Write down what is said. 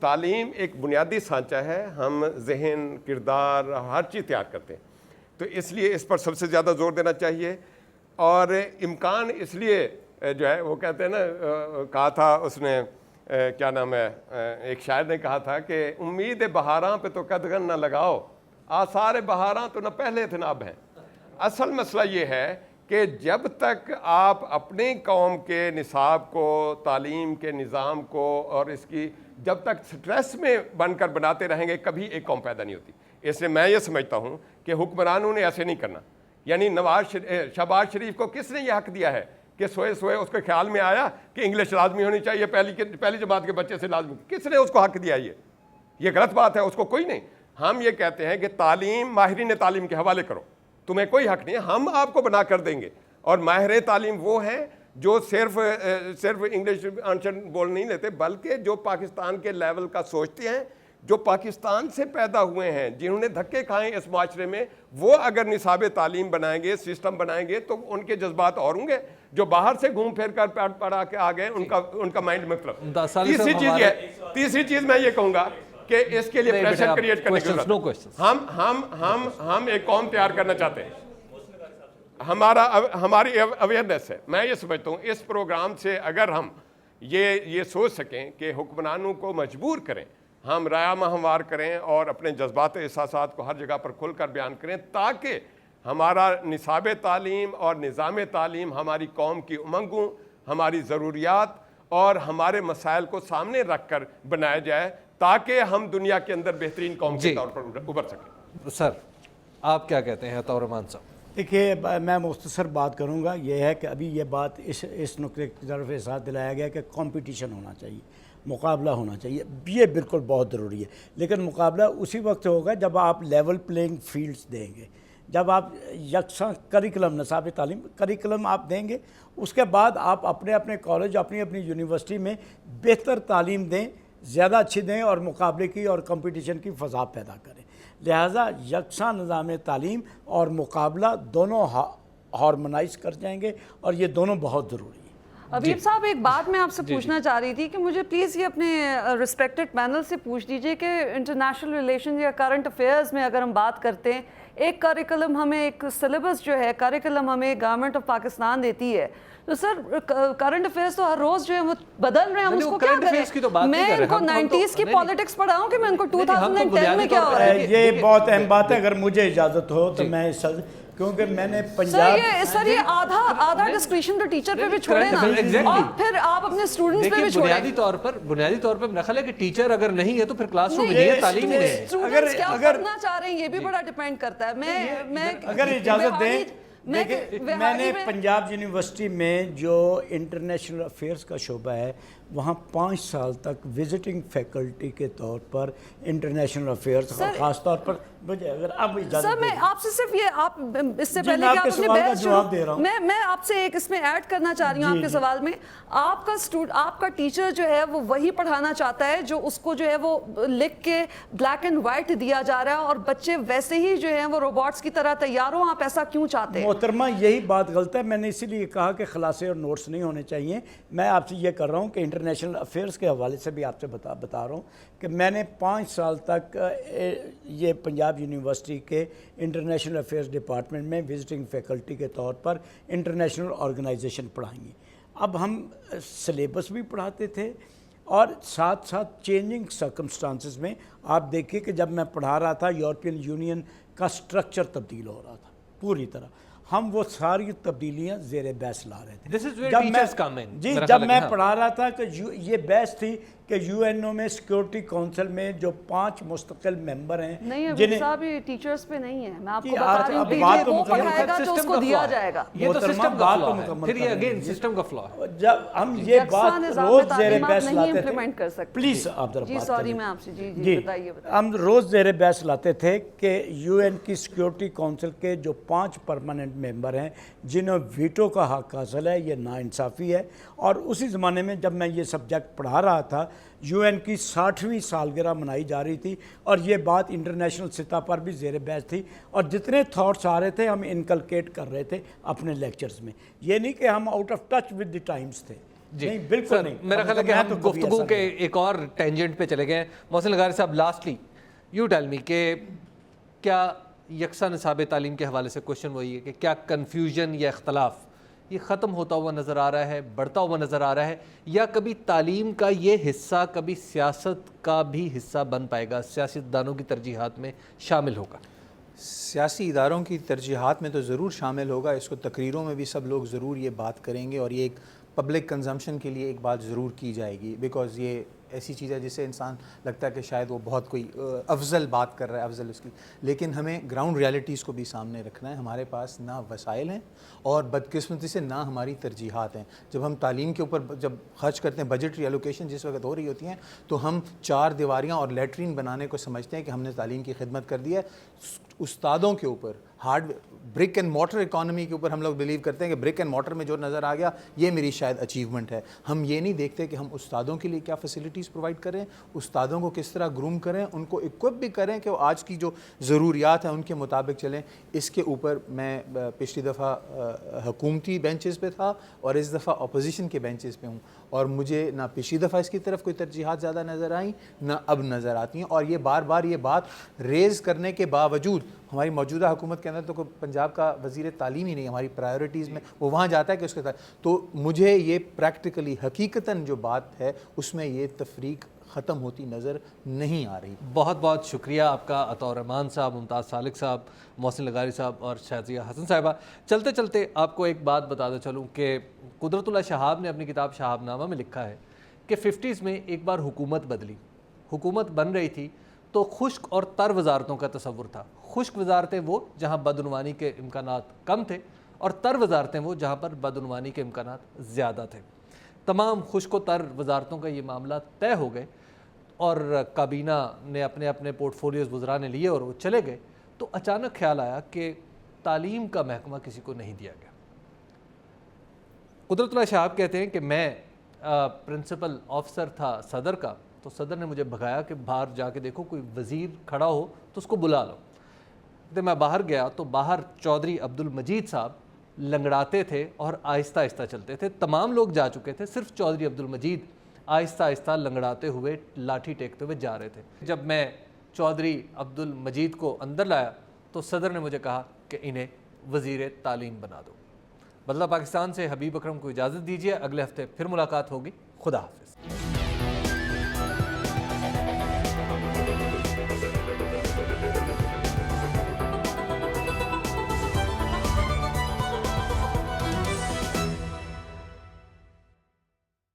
تعلیم ایک بنیادی سانچہ ہے، ہم ذہن، کردار، ہر چیز تیار کرتے ہیں، تو اس لیے اس پر سب سے زیادہ زور دینا چاہیے. اور امکان اس لیے جو ہے وہ کہتے ہیں نا، کہا تھا اس نے کیا نام ہے، ایک شاعر نے کہا تھا کہ امید بہاراں پہ تو قدغن نہ لگاؤ، آثار بہاراں تو نہ پہلے تھے نہ اب ہیں. اصل مسئلہ یہ ہے کہ جب تک آپ اپنی قوم کے نصاب کو، تعلیم کے نظام کو اور اس کی جب تک سٹریس میں بن کر بناتے رہیں گے، کبھی ایک قوم پیدا نہیں ہوتی. اس لیے میں یہ سمجھتا ہوں کہ حکمرانوں نے ایسے نہیں کرنا. یعنی شہباز شریف کو کس نے یہ حق دیا ہے کہ سوئے سوئے اس کے خیال میں آیا کہ انگلش لازمی ہونی چاہیے پہلی جماعت کے بچے سے لازمی؟ کس نے اس کو حق دیا؟ یہ غلط بات ہے، اس کو کوئی نہیں. ہم یہ کہتے ہیں کہ تعلیم ماہرین تعلیم کے حوالے کرو، تمہیں کوئی حق نہیں ہے، ہم آپ کو بنا کر دیں گے. اور ماہر تعلیم وہ ہیں جو صرف انگلش آنسر بول نہیں لیتے، بلکہ جو پاکستان کے لیول کا سوچتے ہیں، جو پاکستان سے پیدا ہوئے ہیں، جنہوں نے دھکے کھائے اس معاشرے میں، وہ اگر نصاب تعلیم بنائیں گے، سسٹم بنائیں گے، تو ان کے جذبات اور ہوں گے. جو باہر سے گھوم پھر کر پڑھا کے آ گئے، ان کا مائنڈ مختلف. تیسری چیز میں یہ کہوں گا کہ اس کے لیے پریشر کریٹ کرنے کی ضرورت. ہم ایک قوم تیار کرنا چاہتے ہیں، ہماری اویئرنیس ہے. میں یہ سمجھتا ہوں اس پروگرام سے اگر ہم یہ سوچ سکیں کہ حکمرانوں کو مجبور کریں، ہم رایا مہموار کریں اور اپنے جذبات و احساسات کو ہر جگہ پر کھل کر بیان کریں، تاکہ ہمارا نصاب تعلیم اور نظام تعلیم ہماری قوم کی امنگوں، ہماری ضروریات اور ہمارے مسائل کو سامنے رکھ کر بنایا جائے، تاکہ ہم دنیا کے اندر بہترین قوم کے طور پر ابھر سکیں. سر آپ کیا کہتے ہیں عطاء الرحمان صاحب؟ دیکھیے، میں مختصر بات کروں گا. یہ ہے کہ ابھی یہ بات اس نقطے کی طرف احساس دلایا گیا کہ کمپٹیشن ہونا چاہیے، مقابلہ ہونا چاہیے. یہ بالکل بہت ضروری ہے، لیکن مقابلہ اسی وقت ہوگا جب آپ لیول پلینگ فیلڈز دیں گے، جب آپ یکساں کریکلم، نصاب تعلیم کریکلم آپ دیں گے. اس کے بعد آپ اپنے کالج، اپنی یونیورسٹی میں بہتر تعلیم دیں، زیادہ اچھی دیں، اور مقابلے کی اور کمپٹیشن کی فضا پیدا کریں. لہٰذا یکساں نظام تعلیم اور مقابلہ دونوں ہارمونائز کر جائیں گے، اور یہ دونوں بہت ضروری ہیں. حبیب صاحب، ایک بات میں آپ سے پوچھنا چاہ رہی تھی کہ مجھے پلیز یہ اپنے ریسپیکٹڈ پینل سے پوچھ دیجئے کہ انٹرنیشنل ریلیشن یا کرنٹ افیئرز میں اگر ہم بات کرتے ہیں، ایک کریکلم ہمیں، ایک سلیبس جو ہے کریکلم ہمیں گورنمنٹ آف پاکستان دیتی ہے، تو سر کرنٹ افیئرز تو ہر روز جو ہے وہ بدل رہے ہیں، ہم اس کو کیا کریں؟ میں ان کو 90s کی پالیٹکس پڑھاؤں کہ میں ان کو 2010 میں کیا ہو رہا ہے؟ یہ بہت اہم بات ہے. اگر مجھے اجازت ہو تو میں کیونکہ میں نے پنجاب سر یہ آدھا ڈسکریشن تو ٹیچر پہ بھی چھوڑے نا، اور پھر آپ اپنے اسٹوڈنٹس پہ بھی چھوڑیں. بنیادی طور پر میرا خیال ہے کہ ٹیچر اگر نہیں ہے تو پھر کلاس روم نہیں ہے، تعلیم نہیں ہے. اسٹوڈنٹس کیا کرنا چاہ رہے ہیں یہ بھی بڑا ڈیپینڈ کرتا ہے. میں اگر اجازت دیں، میں نے پنجاب یونیورسٹی میں جو انٹرنیشنل افیئرز کا شعبہ ہے، وہاں 5 سال تک وزٹنگ فیکلٹی کے طور پر انٹرنیشنل افیئرز، خاص طور پر مجھے اگر اب اجازت سر میں آپ سے صرف یہ، آپ اس سے پہلے کہ آپ اپنے بحث جواب دے رہا ہوں، میں آپ سے ایک اس میں ایڈ کرنا چاہ رہی ہوں آپ کے سوال میں. آپ کا ٹیچر جو ہے وہ وہی پڑھانا چاہتا ہے جو اس کو جو ہے وہ لکھ کے بلیک اینڈ وائٹ دیا جا رہا ہے، اور بچے ویسے ہی جو ہیں وہ روبوٹس کی طرح تیار ہوں. آپ ایسا کیوں چاہتے ہیں؟ محترمہ، یہی بات غلط ہے. میں نے اسی لیے کہا کہ خلاصے اور نوٹس نہیں ہونے چاہیے. میں آپ سے یہ کر رہا ہوں کہ انٹرنیشنل افیئرز کے حوالے سے بھی آپ سے بتا رہا ہوں کہ میں نے 5 سال تک یہ پنجاب یونیورسٹی کے انٹرنیشنل افیئرز ڈپارٹمنٹ میں وزٹنگ فیکلٹی کے طور پر انٹرنیشنل آرگنائزیشن پڑھائیں گی. اب ہم سلیبس بھی پڑھاتے تھے، اور ساتھ چینجنگ سرکمسٹانسز میں آپ دیکھیے کہ جب میں پڑھا رہا تھا یورپین یونین کا سٹرکچر تبدیل ہو رہا تھا پوری طرح. ہم وہ ساری تبدیلیاں زیر بحث لا رہے تھے. جب میں پڑھا رہا تھا کہ یہ بحث تھی کہ یو این او میں سیکیورٹی کونسل میں جو 5 مستقل ممبر ہیں، نہیں ابھی صاحب یہ ٹیچرز پہ نہیں ہے، میں آپ کو بتا رہی ہوں، وہ پڑھائے گا تو اس کو دیا جائے گا. یہ تو سسٹم کا فلا ہے، پھر یہ اگین سسٹم کا فلا ہے. جب ہم یہ بات روز زیر بحث لاتے تھے، پلیز آپ ذرا جی سوری میں آپ سے جی بتائیے. ہم روز زیر بحث لاتے تھے کہ یو این کی سیکیورٹی کونسل کے جو 5 پرماننٹ ممبر ہیں جنہوں ویٹو کا حق حاصل ہے، یہ ناانصافی ہے. اور اسی زمانے میں جب میں یہ سبجیکٹ پڑھا رہا تھا، یو این کی 60ویں سالگرہ منائی جا رہی تھی، اور یہ بات انٹرنیشنل سطح پر بھی زیر بحث تھی، اور جتنے تھاٹس آ رہے تھے ہم انکلکیٹ کر رہے تھے اپنے لیکچرز میں. یہ نہیں کہ ہم out of touch with the Times تھے. نہیں بالکل نہیں. میرا خیال ہے کہ ہم گفتگو کے ایک اور ٹینجنٹ پہ چلے گئے ہیں. محسن لغاری صاحب, لاسٹلی یو ٹیل می کہ کیا یکساں نصاب تعلیم کے حوالے سے کوشچن وہی ہے کہ کیا کنفیوژن یا اختلاف یہ ختم ہوتا ہوا نظر آ رہا ہے, بڑھتا ہوا نظر آ رہا ہے, یا کبھی تعلیم کا یہ حصہ کبھی سیاست کا بھی حصہ بن پائے گا, سیاستدانوں کی ترجیحات میں شامل ہوگا؟ سیاسی اداروں کی ترجیحات میں تو ضرور شامل ہوگا, اس کو تقریروں میں بھی سب لوگ ضرور یہ بات کریں گے, اور یہ ایک پبلک کنزمپشن کے لیے ایک بات ضرور کی جائے گی, بیکاز یہ ایسی چیز ہے جس سے انسان لگتا ہے کہ شاید وہ بہت کوئی افضل بات کر رہا ہے, افضل اس کی, لیکن ہمیں گراؤنڈ ریالٹیز کو بھی سامنے رکھنا ہے. ہمارے پاس نہ وسائل ہیں اور بدقسمتی سے نہ ہماری ترجیحات ہیں. جب ہم تعلیم کے اوپر جب خرچ کرتے ہیں, بجٹ ری ایلوکیشن جس وقت ہو رہی ہوتی ہیں, تو ہم 4 دیواریاں اور لیٹرین بنانے کو سمجھتے ہیں کہ ہم نے تعلیم کی خدمت کر دی ہے. استادوں کے اوپر hard brick and mortar economy کے اوپر ہم لوگ بلیو کرتے ہیں کہ برک اینڈ مارٹر میں جو نظر آ گیا یہ میری شاید اچیومنٹ ہے. ہم یہ نہیں دیکھتے کہ ہم استادوں کے لیے کیا فیسلٹیز پرووائڈ کریں, استادوں کو کس طرح گروم کریں, ان کو اکوپ بھی کریں کہ وہ آج کی جو ضروریات ہیں ان کے مطابق چلیں. اس کے اوپر میں پچھلی دفعہ حکومتی بینچز پہ تھا اور اس دفعہ اپوزیشن کے بینچز پہ ہوں, اور مجھے نہ پچھلی دفعہ اس کی طرف کوئی ترجیحات زیادہ نظر آئیں نہ اب نظر آتی ہیں. اور یہ بار بار یہ بات ریز کرنے کے باوجود ہماری موجودہ حکومت کے اندر تو کوئی پنجاب کا وزیر تعلیم ہی نہیں, ہماری پرائیورٹیز میں وہ وہاں جاتا ہے کہ اس کے ساتھ, تو مجھے یہ پریکٹیکلی حقیقتاً جو بات ہے اس میں یہ تفریق ختم ہوتی نظر نہیں آ رہی. بہت بہت شکریہ آپ کا عطاء الرحمان صاحب, ممتاز سالک صاحب, محسن لغاری صاحب اور شازیہ حسن صاحبہ. چلتے چلتے آپ کو ایک بات بتاتا چلوں کہ قدرت اللہ شہاب نے اپنی کتاب شہاب نامہ میں لکھا ہے کہ 50s میں ایک بار حکومت بدلی, حکومت بن رہی تھی تو خشک اور تر وزارتوں کا تصور تھا. خشک وزارتیں وہ جہاں بدعنوانی کے امکانات کم تھے, اور تر وزارتیں وہ جہاں پر بدعنوانی کے امکانات زیادہ تھے. تمام خشک و تر وزارتوں کا یہ معاملہ طے ہو گئے اور کابینہ نے اپنے اپنے پورٹ فولیوز وزراء نے لیے اور وہ چلے گئے, تو اچانک خیال آیا کہ تعلیم کا محکمہ کسی کو نہیں دیا گیا. قدرت اللہ شہاب کہتے ہیں کہ میں پرنسپل آفیسر تھا صدر کا, تو صدر نے مجھے بھگایا کہ باہر جا کے دیکھو کوئی وزیر کھڑا ہو تو اس کو بلا لو. تو میں باہر گیا تو باہر چودھری عبد المجید صاحب لنگڑاتے تھے اور آہستہ آہستہ چلتے تھے. تمام لوگ جا چکے تھے, صرف چودھری عبد المجید آہستہ آہستہ لنگڑاتے ہوئے لاٹھی ٹیکتے ہوئے جا رہے تھے. جب میں چودھری عبد المجید کو اندر لایا تو صدر نے مجھے کہا کہ انہیں وزیر تعلیم بنا دو. بدلہ پاکستان سے حبیب اکرم کو اجازت دیجیے, اگلے ہفتے پھر ملاقات ہوگی. خدا حافظ.